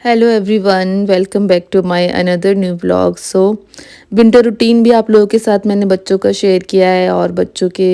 Hello everyone, welcome back to my another new blog. Winter routine भी आप लोगों के साथ मैंने बच्चों का शेयर किया है और बच्चों के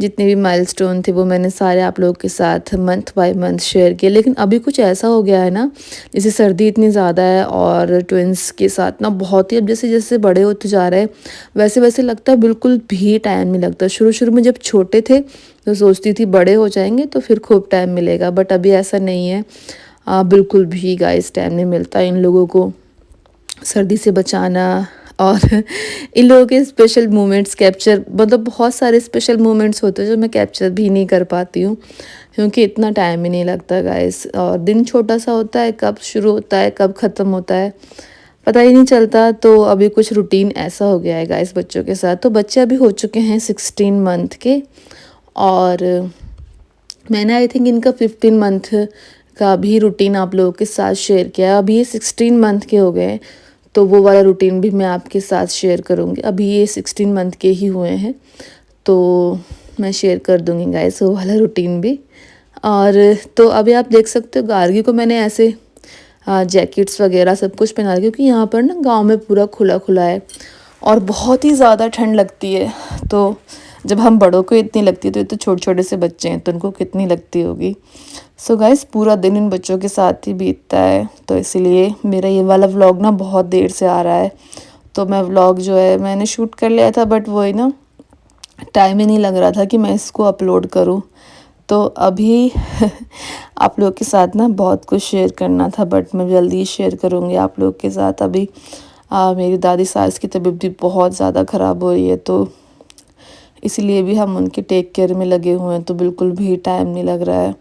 जितने भी माइलस्टोन थे वो मैंने सारे आप लोगों के साथ मंथ बाय मंथ शेयर किए। लेकिन अभी कुछ ऐसा हो गया है ना, जैसे सर्दी इतनी ज़्यादा है और ट्विंस के साथ ना बहुत ही अब जैसे जैसे बड़े होते जा रहे हैं वैसे वैसे लगता है बिल्कुल भी टाइम नहीं लगता। शुरू शुरू में जब छोटे थे तो सोचती थी बड़े हो जाएंगे तो फिर खूब टाइम मिलेगा, बट अभी ऐसा नहीं है। बिल्कुल भी गाइस टाइम नहीं मिलता इन लोगों को सर्दी से बचाना। और इन लोगों के स्पेशल मोमेंट्स कैप्चर, मतलब बहुत सारे स्पेशल मोमेंट्स होते हैं जो मैं कैप्चर भी नहीं कर पाती हूँ क्योंकि इतना टाइम ही नहीं लगता गाइस। और दिन छोटा सा होता है, कब शुरू होता है कब ख़त्म होता है पता ही नहीं चलता। तो अभी कुछ रूटीन ऐसा हो गया है गाइस बच्चों के साथ। तो बच्चे अभी हो चुके हैं 16 मंथ के और मैंने आई थिंक इनका 15 मंथ का भी रूटीन आप लोगों के साथ शेयर किया है। अभी ये 16 मंथ के हो गए हैं तो वो वाला रूटीन भी मैं आपके साथ शेयर करूँगी। अभी ये 16 मंथ के ही हुए हैं तो मैं शेयर कर दूँगी गाइस वो वाला रूटीन भी। और तो अभी आप देख सकते हो गार्गी को मैंने ऐसे जैकेट्स वगैरह सब कुछ पहना दिया क्योंकि यहाँ पर ना गांव में पूरा खुला खुला है और बहुत ही ज़्यादा ठंड लगती है। तो जब हम बड़ों को इतनी लगती है तो ये तो छोटे छोटे से बच्चे हैं तो उनको कितनी लगती होगी। सो गाइस पूरा दिन इन बच्चों के साथ ही बीतता है तो इसीलिए मेरा ये वाला व्लॉग ना बहुत देर से आ रहा है। तो मैं व्लॉग जो है मैंने शूट कर लिया था बट वही ना टाइम ही नहीं लग रहा था कि मैं इसको अपलोड करूँ। तो अभी आप लोग के साथ ना बहुत कुछ शेयर करना था बट मैं जल्दी शेयर करूँगी आप लोग के साथ। अभी मेरी दादी सास की तबीयत भी बहुत ज़्यादा ख़राब हो रही है तो इसीलिए भी हम उनके टेक केयर में लगे हुए हैं। तो बिल्कुल भी टाइम नहीं लग रहा है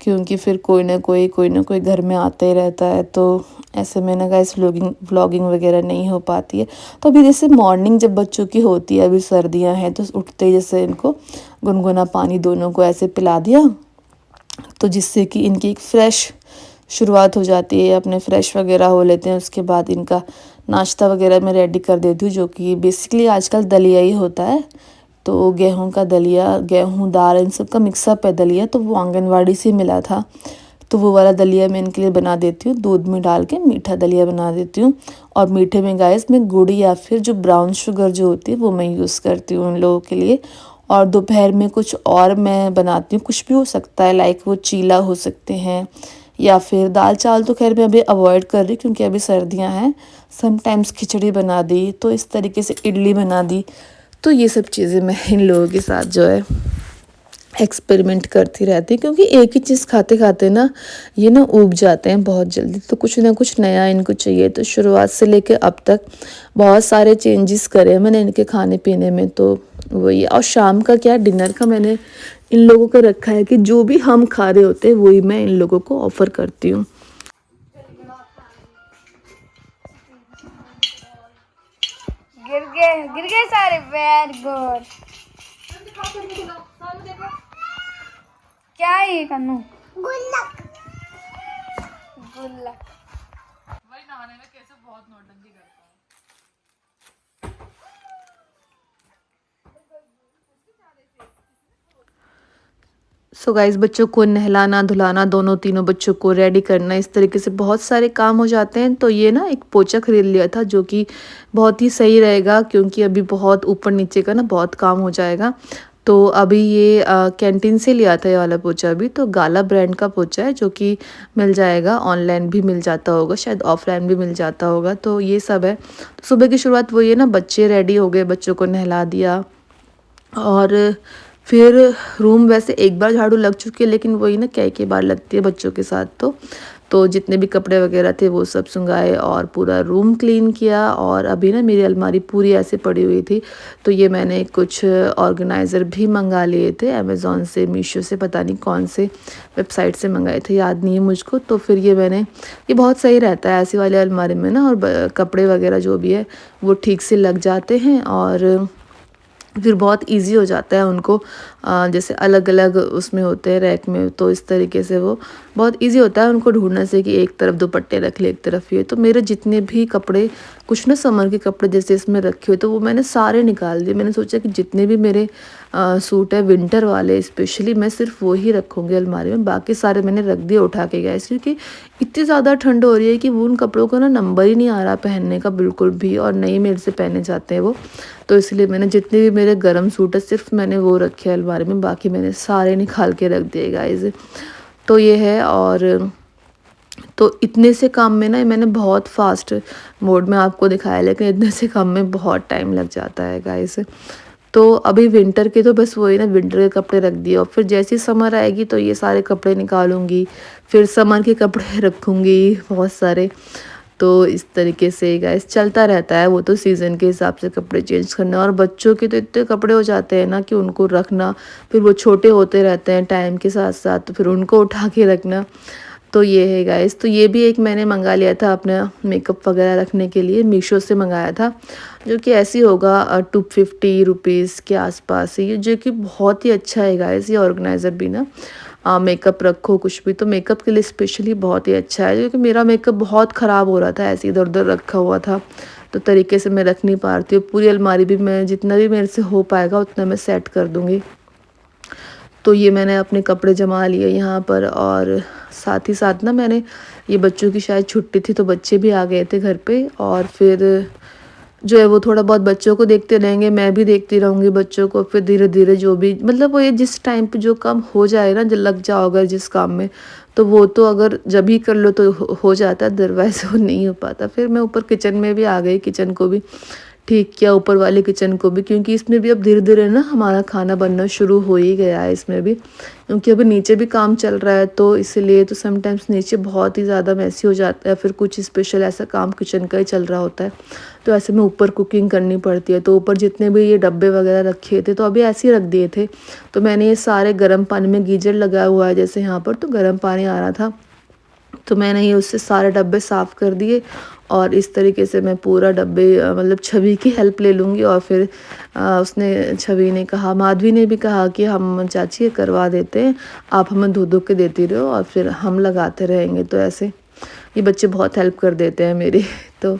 क्योंकि फिर कोई ना कोई घर में आता ही रहता है। तो ऐसे में ना गाइस व्लॉगिंग वगैरह नहीं हो पाती है। तो अभी जैसे मॉर्निंग जब बच्चों की होती है, अभी सर्दियां हैं तो उठते ही जैसे इनको गुनगुना पानी दोनों को ऐसे पिला दिया तो जिससे कि इनकी एक फ़्रेश शुरुआत हो जाती है, अपने फ्रेश वगैरह हो लेते हैं। उसके बाद इनका नाश्ता वगैरह मैं रेडी कर देती हूँ जो कि बेसिकली आजकल दलिया ही होता है। तो गेहूं का दलिया, गेहूं दाल इन सब का मिक्सअप है दलिया, तो वो आंगनवाड़ी से मिला था तो वो वाला दलिया मैं इनके लिए बना देती हूँ। दूध में डाल के मीठा दलिया बना देती हूँ और मीठे में गाइस मैं गुड़ या फिर जो ब्राउन शुगर जो होती है वो मैं यूज़ करती हूँ उन लोगों के लिए। और दोपहर में कुछ और मैं बनाती हूँ, कुछ भी हो सकता है, लाइक वो चीला हो सकते हैं या फिर दाल चावल तो खैर मैं अभी अवॉइड कर रही क्योंकि अभी सर्दियाँ हैं। समटाइम्स खिचड़ी बना दी, तो इस तरीके से इडली बना दी। तो ये सब चीज़ें मैं इन लोगों के साथ जो है एक्सपेरिमेंट करती रहती हूँ क्योंकि एक ही चीज़ खाते खाते ना ये ना ऊब जाते हैं बहुत जल्दी। तो कुछ ना कुछ नया इनको चाहिए। तो शुरुआत से लेके अब तक बहुत सारे चेंजेस करे मैंने इनके खाने पीने में। तो वही, और शाम का क्या डिनर का मैंने इन लोगों को रखा है कि जो भी हम खा रहे होते हैं वही मैं इन लोगों को ऑफ़र करती हूँ। गिर गए सारे। Very good. क्या है ये कन्नू? गुल्लक। गुल्लक। भाई नहाने में कैसे बहुत नौटंकी करता है। सो गाइस बच्चों को नहलाना धुलाना, दोनों तीनों बच्चों को रेडी करना, इस तरीके से बहुत सारे काम हो जाते हैं। तो ये ना एक पोछा खरीद लिया था जो कि बहुत ही सही रहेगा क्योंकि अभी बहुत ऊपर नीचे का ना बहुत काम हो जाएगा। तो अभी ये कैंटीन से लिया था ये वाला पोछा भी। तो गाला ब्रांड का पोछा है जो कि मिल जाएगा, ऑनलाइन भी मिल जाता होगा, शायद ऑफलाइन भी मिल जाता होगा। तो ये सब है। तो सुबह की शुरुआत वो ये ना, बच्चे रेडी हो गए, बच्चों को नहला दिया और फिर रूम वैसे एक बार झाड़ू लग चुकी है लेकिन वही ना कई बार लगती है बच्चों के साथ। तो जितने भी कपड़े वगैरह थे वो सब सुंघाए और पूरा रूम क्लीन किया। और अभी ना मेरी अलमारी पूरी ऐसे पड़ी हुई थी तो ये मैंने कुछ ऑर्गेनाइज़र भी मंगा लिए थे अमेज़ॉन से, मीशो से, पता नहीं कौन से वेबसाइट से मंगाए थे, याद नहीं है मुझको। तो फिर ये बहुत सही रहता है ऐसी वाली अलमारी में ना, और कपड़े वगैरह जो भी है वो ठीक से लग जाते हैं और फिर बहुत इजी हो जाता है उनको, जैसे अलग अलग उसमें होते हैं रैक में, तो इस तरीके से वो बहुत इजी होता है उनको ढूंढने से कि एक तरफ दुपट्टे रख ले एक तरफ ये। तो मेरे जितने भी कपड़े, कुछ ना समर के कपड़े जैसे इसमें रखे हुए तो वो मैंने सारे निकाल दिए। मैंने सोचा कि जितने भी मेरे सूट है विंटर वाले स्पेशली, मैं सिर्फ वो ही रखूँगी अलमारी में, बाकी सारे मैंने रख दिए उठा के गाइस, क्योंकि इतनी ज़्यादा ठंड हो रही है कि वो उन कपड़ों का ना नंबर ही नहीं आ रहा पहनने का बिल्कुल भी, और नहीं मेरे से पहने जाते हैं वो। तो इसलिए मैंने जितने भी मेरे गर्म सूट है सिर्फ मैंने वो रखे अलमारी में, बाकी मैंने सारे निकाल के रख दिए गाइस। तो ये है, और तो इतने से काम में ना मैंने बहुत फास्ट मोड में आपको दिखाया, लेकिन इतने से काम में बहुत टाइम लग जाता है गाइस। तो अभी विंटर के तो बस वही ना, विंटर के कपड़े रख दिए, और फिर जैसी समर आएगी तो ये सारे कपड़े निकालूंगी, फिर समर के कपड़े रखूँगी बहुत सारे। तो इस तरीके से गाइस चलता रहता है, वो तो सीज़न के हिसाब से कपड़े चेंज करना। और बच्चों के तो इतने कपड़े हो जाते हैं ना कि उनको रखना, फिर वो छोटे होते रहते हैं टाइम के साथ साथ, तो फिर उनको उठा के रखना। तो ये है गाइस, तो ये भी एक मैंने मंगा लिया था अपना मेकअप वगैरह रखने के लिए, मीशो से मंगाया था, जो कि ऐसी होगा 250 रुपीज़ के आसपास ही, जो कि बहुत ही अच्छा है गाइस। ये ऑर्गेनाइज़र भी ना मेकअप रखो कुछ भी, तो मेकअप के लिए स्पेशली बहुत ही अच्छा है, क्योंकि मेरा मेकअप बहुत ख़राब हो रहा था, ऐसे इधर उधर रखा हुआ था, तो तरीके से मैं रख नहीं पा रही हूँ। पूरी अलमारी भी मैं जितना भी मेरे से हो पाएगा उतना मैं सेट कर दूँगी। तो ये मैंने अपने कपड़े जमा लिए यहाँ पर, और साथ ही साथ ना मैंने ये बच्चों की शायद छुट्टी थी तो बच्चे भी आ गए थे घर पे, और फिर जो है वो थोड़ा बहुत बच्चों को देखते रहेंगे, मैं भी देखती रहूँगी बच्चों को, फिर धीरे धीरे जो भी मतलब वो ये जिस टाइम पे जो काम हो जाए ना, जब लग जाओ अगर जिस काम में, तो वो तो अगर जब ही कर लो तो हो जाता है, अदरवाइज वो नहीं हो पाता। फिर मैं ऊपर किचन में भी आ गई, किचन को भी ठीक किया, ऊपर वाले किचन को भी, क्योंकि इसमें भी अब धीरे धीरे ना हमारा खाना बनना शुरू हो ही गया है इसमें भी, क्योंकि अभी नीचे भी काम चल रहा है, तो इसीलिए तो समटाइम्स नीचे बहुत ही ज़्यादा मैसी हो जाता है, फिर कुछ स्पेशल ऐसा काम किचन का ही चल रहा होता है, तो ऐसे में ऊपर कुकिंग करनी पड़ती है। तो ऊपर जितने भी ये डब्बे वगैरह रखे थे तो अभी ऐसे ही रख दिए थे, तो मैंने ये सारे गर्म पानी में गीजर लगाया हुआ है जैसे यहाँ पर, तो गर्म पानी आ रहा था, तो मैंने ये उससे सारे डब्बे साफ़ कर दिए। और इस तरीके से मैं पूरा डब्बे मतलब छवि की हेल्प ले लूँगी, और फिर उसने छवि ने कहा, माधवी ने भी कहा कि हम चाची ये करवा देते हैं, आप हमें धो धो के देती रहो और फिर हम लगाते रहेंगे। तो ऐसे ये बच्चे बहुत हेल्प कर देते हैं मेरी। तो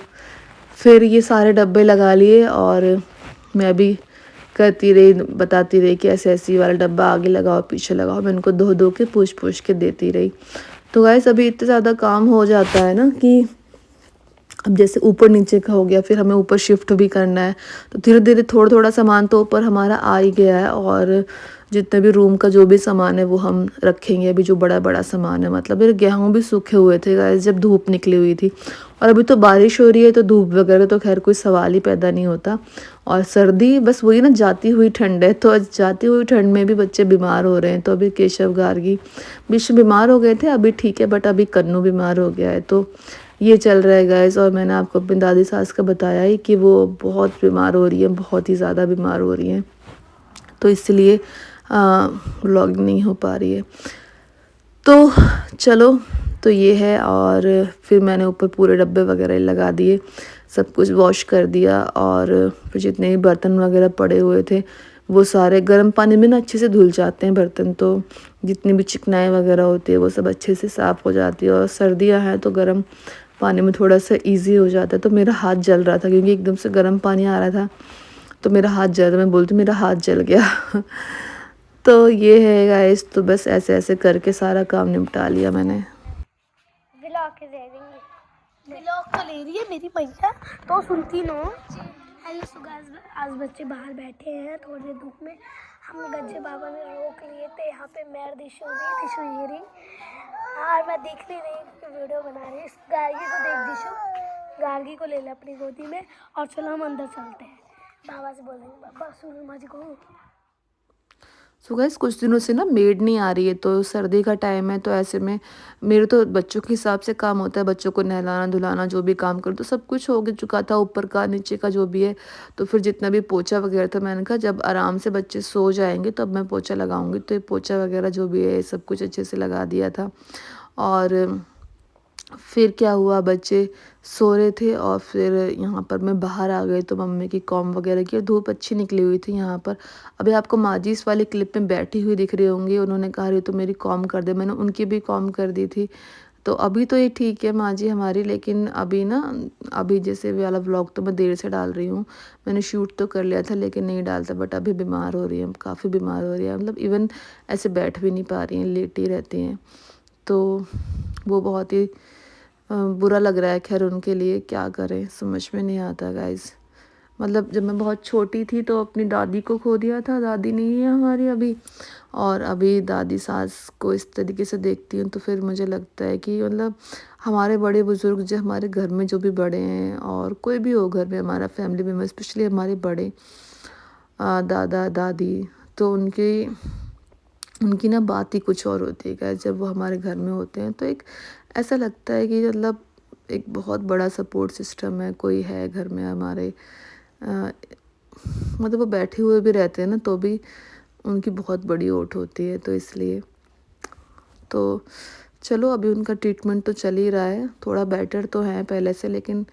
फिर ये सारे डब्बे लगा लिए, और मैं भी करती रही, बताती रही कि ऐसे ऐसे वाला डब्बा आगे लगाओ पीछे लगाओ, मैं उनको धो धो के पूछ के देती रही। तो गाइस अभी इतना ज़्यादा काम हो जाता है ना कि अब जैसे ऊपर नीचे का हो गया, फिर हमें ऊपर शिफ्ट भी करना है, तो धीरे धीरे थोड़ा थोड़ा सामान तो ऊपर हमारा आ ही गया है, और जितने भी रूम का जो भी सामान है वो हम रखेंगे। अभी जो बड़ा बड़ा सामान है, मतलब मेरे गेहूँ भी सूखे हुए थे गाइस जब धूप निकली हुई थी, और अभी तो बारिश हो रही है तो धूप वगैरह तो खैर कोई सवाल ही पैदा नहीं होता। और सर्दी बस वही ना, जाती हुई ठंड है, तो जाती हुई ठंड में भी बच्चे बीमार हो रहे हैं। तो अभी केशव गार्गी बीच में बीमार हो गए थे, अभी ठीक है, बट अभी कन्नू बीमार हो गया है, तो ये चल रहा है गाइस। और मैंने आपको अपनी दादी सास का बताया ही कि वो बहुत बीमार हो रही है, बहुत ही ज़्यादा बीमार हो रही हैं, तो इसलिए व्लॉगिंग नहीं हो पा रही है। तो चलो, तो ये है, और फिर मैंने ऊपर पूरे डब्बे वगैरह लगा दिए, सब कुछ वॉश कर दिया, और फिर जितने भी बर्तन वगैरह पड़े हुए थे वो सारे गर्म पानी में ना अच्छे से धुल जाते हैं बर्तन, तो जितनी भी चिकनाई वगैरह होती है वो सब अच्छे से साफ़ हो जाती है। और सर्दियाँ हैं तो गर्म पानी में थोड़ा सा इजी हो जाता है। तो मेरा हाथ जल रहा था क्योंकि एकदम से गर्म पानी आ रहा था, तो मेरा हाथ जल रहा, मैं बोलती मेरा हाथ जल गया। तो ये है गाइस, तो बस ऐसे ऐसे करके सारा काम निपटा लिया मैंने। व्लॉग के दे देंगे, व्लॉग तो ले रही है मेरी भैया, तो सुनती नो। हेलो सुगाज, आज बच्चे बाहर बैठे हैं थोड़ी देर धूप में, हम गज्जे बाबा ने रोक लिए थे यहाँ पे, मैर दिशु भी दिशु ये रही, और मैं देख नहीं रही कि वीडियो बना रही हूँ। इस गार्गी को देख दिशु, गार्गी को ले ले अपनी गोदी में, और चलो हम अंदर चलते हैं, बाबा से बोलेंगे बाबा सूरमा जी को। सो गाइस कुछ दिनों से ना मेड नहीं आ रही है, तो सर्दी का टाइम है, तो ऐसे में मेरे तो बच्चों के हिसाब से काम होता है, बच्चों को नहलाना धुलाना जो भी काम करो, तो सब कुछ हो चुका था, ऊपर का नीचे का जो भी है। तो फिर जितना भी पोछा वगैरह था, मैंने कहा जब आराम से बच्चे सो जाएंगे तब मैं पोछा लगाऊंगी, तो ये पोछा वगैरह जो भी है सब कुछ अच्छे से लगा दिया था। और फिर क्या हुआ, बच्चे सो रहे थे, और फिर यहाँ पर मैं बाहर आ गई, तो मम्मी की कॉम वगैरह की, और धूप अच्छी निकली हुई थी यहाँ पर। अभी आपको माजी इस वाली क्लिप में बैठी हुई दिख रही होंगी, उन्होंने कहा रही तो मेरी कॉम कर दे, मैंने उनकी भी कॉम कर दी थी, तो अभी तो ये ठीक है माँ जी हमारी, लेकिन अभी ना, अभी जैसे वाला व्लॉग तो मैं देर से डाल रही हूँ। मैंने शूट तो कर लिया था लेकिन नहीं डालता, बट अभी बीमार हो रही है, काफ़ी बीमार हो रही है, मतलब इवन ऐसे बैठ भी नहीं पा रही हैं, लेटी रहती हैं। तो वो बहुत ही बुरा लग रहा है। खैर उनके लिए क्या करें, समझ में नहीं आता गाइज़। मतलब जब मैं बहुत छोटी थी तो अपनी दादी को खो दिया था, दादी नहीं है हमारी अभी, और अभी दादी सास को इस तरीके से देखती हूँ तो फिर मुझे लगता है कि मतलब हमारे बड़े बुज़ुर्ग जो हमारे घर में जो भी बड़े हैं, और कोई भी हो घर में हमारा फैमिली मेम्बर, स्पेशली हमारे बड़े दादा दादी, तो उनकी उनकी ना बात ही कुछ और होती है गाइस। जब वो हमारे घर में होते हैं तो एक ऐसा लगता है कि मतलब एक बहुत बड़ा सपोर्ट सिस्टम है, कोई है घर में हमारे। अ, मतलब वो बैठे हुए भी रहते हैं ना तो भी उनकी बहुत बड़ी ओट होती है, तो इसलिए तो चलो अभी उनका ट्रीटमेंट तो चल ही रहा है, थोड़ा बेटर तो है पहले से, लेकिन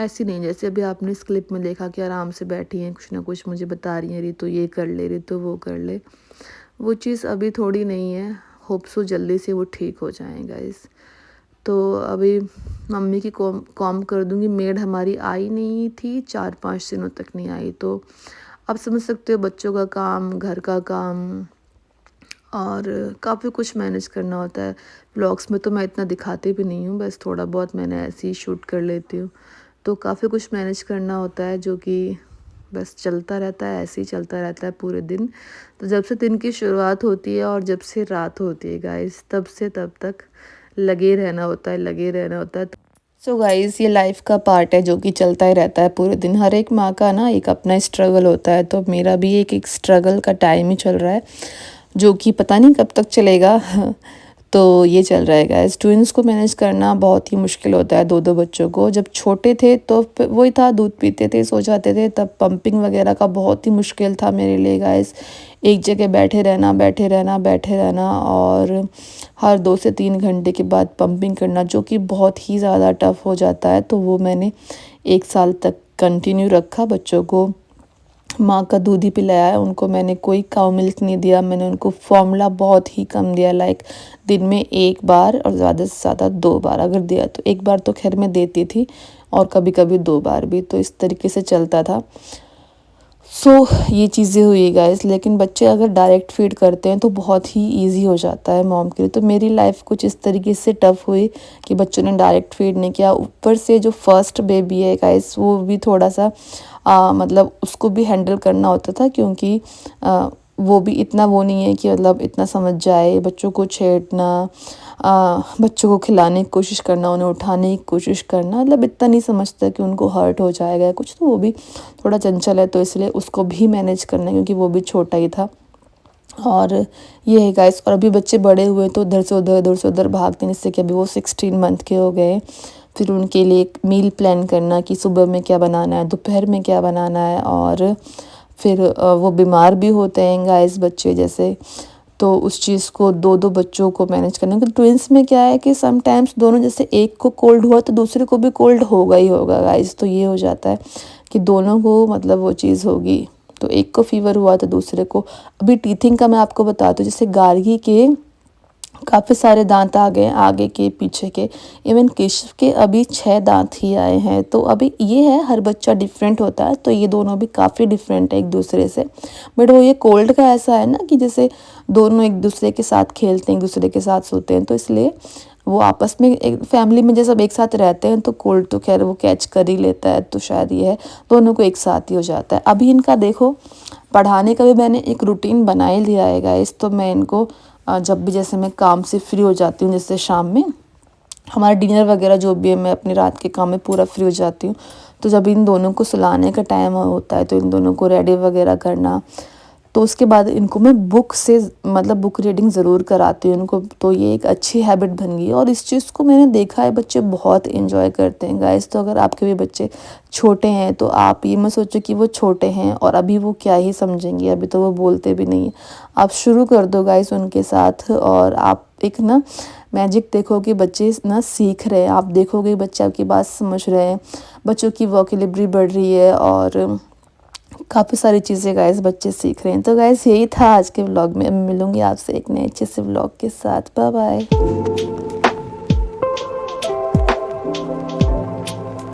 ऐसी नहीं जैसे अभी आपने इस क्लिप में देखा कि आराम से बैठी हैं, कुछ ना कुछ मुझे बता रही हैं, रितु ये कर ले, रितु वो कर ले। वो चीज़ अभी थोड़ी नहीं है। होप सो जल्दी से वो ठीक हो जाएँ गाइस। तो अभी मम्मी की कॉम कर दूँगी। मेड हमारी आई नहीं थी, 4-5 दिनों तक नहीं आई, तो आप समझ सकते हो बच्चों का काम, घर का काम, और काफ़ी कुछ मैनेज करना होता है। व्लॉग्स में तो मैं इतना दिखाती भी नहीं हूँ, बस थोड़ा बहुत मैंने ऐसे ही शूट कर लेती हूँ। तो काफ़ी कुछ मैनेज करना होता है जो कि बस चलता रहता है, ऐसे ही चलता रहता है पूरे दिन। तो जब से दिन की शुरुआत होती है और जब से रात होती है गाइस, तब से तब तक लगे रहना होता है, लगे रहना होता है। सो गाइस ये लाइफ का पार्ट है जो कि चलता ही रहता है पूरे दिन। हर एक माँ का ना एक अपना स्ट्रगल होता है, तो मेरा भी एक स्ट्रगल का टाइम ही चल रहा है जो कि पता नहीं कब तक चलेगा। तो ये चल रहा है गाइस। ट्विन्स को मैनेज करना बहुत ही मुश्किल होता है, दो दो बच्चों को। जब छोटे थे तो वही था, दूध पीते थे, सो जाते थे, तब पंपिंग वगैरह का बहुत ही मुश्किल था मेरे लिए गाइस। एक जगह बैठे रहना, बैठे रहना, बैठे रहना, और हर 2 से 3 घंटे के बाद पंपिंग करना, जो कि बहुत ही ज़्यादा टफ़ हो जाता है। तो वो मैंने 1 साल तक कंटिन्यू रखा। बच्चों को माँ का दूध ही पिलाया है, उनको मैंने कोई काउ मिल्क नहीं दिया। मैंने उनको फॉर्मूला बहुत ही कम दिया, लाइक दिन में 1 बार, और ज़्यादा से ज़्यादा 2 बार अगर दिया तो। 1 बार तो खैर मैं देती थी, और कभी कभी 2 बार भी, तो इस तरीके से चलता था। सो ये चीज़ें हुई गाइस। लेकिन बच्चे अगर डायरेक्ट फीड करते हैं तो बहुत ही इजी हो जाता है मॉम के लिए। तो मेरी लाइफ कुछ इस तरीके से टफ़ हुई कि बच्चों ने डायरेक्ट फीड नहीं किया। ऊपर से जो फर्स्ट बेबी है गाइस, वो भी थोड़ा सा मतलब उसको भी हैंडल करना होता था, क्योंकि वो भी इतना वो नहीं है कि मतलब इतना समझ जाए। बच्चों को छेड़ना, बच्चों को खिलाने की कोशिश करना, उन्हें उठाने की कोशिश करना, मतलब इतना नहीं समझता कि उनको हर्ट हो जाएगा कुछ। तो वो भी थोड़ा चंचल है, तो इसलिए उसको भी मैनेज करना है, क्योंकि वो भी छोटा ही था। और ये है गाइस। और अभी बच्चे बड़े हुए तो उधर से उधर, उधर से उधर भागते हैं, जिससे कि अभी वो 16 मंथ के हो गए। फिर उनके लिए एक मील प्लान करना कि सुबह में क्या बनाना है, दोपहर में क्या बनाना है, और फिर वो बीमार भी होते हैं गाइस बच्चे जैसे। तो उस चीज़ को दो दो बच्चों को मैनेज करना, क्योंकि ट्विंस में क्या है कि समटाइम्स दोनों, जैसे एक को कोल्ड हुआ तो दूसरे को भी कोल्ड होगा ही होगा गाइस। तो ये हो जाता है कि दोनों को मतलब वो चीज़ होगी। तो एक को फीवर हुआ तो दूसरे को। अभी टीथिंग का मैं आपको बताती हूँ, जैसे गार्गी के काफ़ी सारे दांत आ गए, आगे के पीछे के, इवन केशव के अभी 6 दांत ही आए हैं। तो अभी ये है, हर बच्चा डिफरेंट होता है, तो ये दोनों भी काफ़ी डिफरेंट है एक दूसरे से। बट वो ये कोल्ड का ऐसा है ना कि जैसे दोनों एक दूसरे के साथ खेलते हैं, एक दूसरे के साथ सोते हैं, तो इसलिए वो आपस में एक फैमिली में जैसे सब एक साथ रहते हैं तो कोल्ड तो खैर वो कैच कर ही लेता है। तो शायद ये है, दोनों को एक साथ ही हो जाता है। अभी इनका देखो, पढ़ाने का भी मैंने एक रूटीन बना ही लिया है गाइस। तो मैं इनको जब भी जैसे मैं काम से फ्री हो जाती हूँ, जैसे शाम में हमारा डिनर वगैरह जो भी है, मैं अपने रात के काम में पूरा फ्री हो जाती हूँ। तो जब इन दोनों को सुलाने का टाइम होता है तो इन दोनों को रेडी वगैरह करना, तो उसके बाद इनको मैं बुक से मतलब बुक रीडिंग ज़रूर कराती हूँ इनको। तो ये एक अच्छी हैबिट बन गई है, और इस चीज़ को मैंने देखा है बच्चे बहुत एंजॉय करते हैं गाइस। तो अगर आपके भी बच्चे छोटे हैं तो आप ये मत सोचो कि वो छोटे हैं और अभी वो क्या ही समझेंगे, अभी तो वो बोलते भी नहीं है। आप शुरू कर दो गाइस उनके साथ, और आप एक ना मैजिक देखो कि बच्चे ना सीख रहे हैं। आप देखोगे बच्चे आपकी बात समझ रहे हैं, बच्चों की वोकैब्युलरी बढ़ रही है, और काफ़ी सारी चीज़ें गाइस बच्चे सीख रहे हैं। तो गाइस यही था आज के व्लॉग में। मैं मिलूँगी आपसे एक नए अच्छे से व्लॉग के साथ। Bye bye.